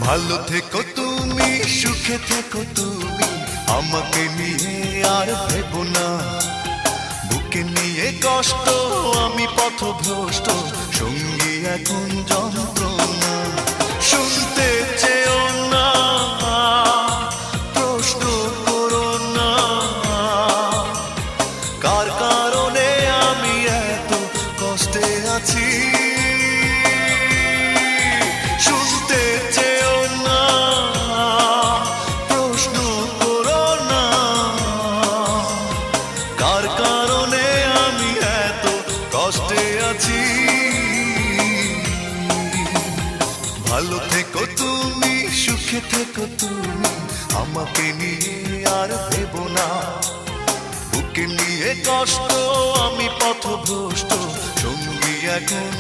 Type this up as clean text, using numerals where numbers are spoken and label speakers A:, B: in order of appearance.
A: ভালো থেকো তুমি, সুখে থেকো তুমি, আমাকে নিয়ে আর ভেবো না। বুকে নিয়ে কষ্ট, আমি পথভ্রষ্ট, সঙ্গী এখন যন্ত্রণা। শুনতে চেও না, প্রশ্ন করো না, কার কারণে আমি এত কষ্টে আছি। শুনতে চেও না, প্রশ্ন করো না, কার কারণে আমি এত কষ্টে আছি। ভালো থেকো তুমি, সুখে থেকো তুমি, আমাকে নিয়ে আর ভেবো না। বুকে নিয়ে কষ্ট, আমি পথভ্রষ্ট, সঙ্গী এখন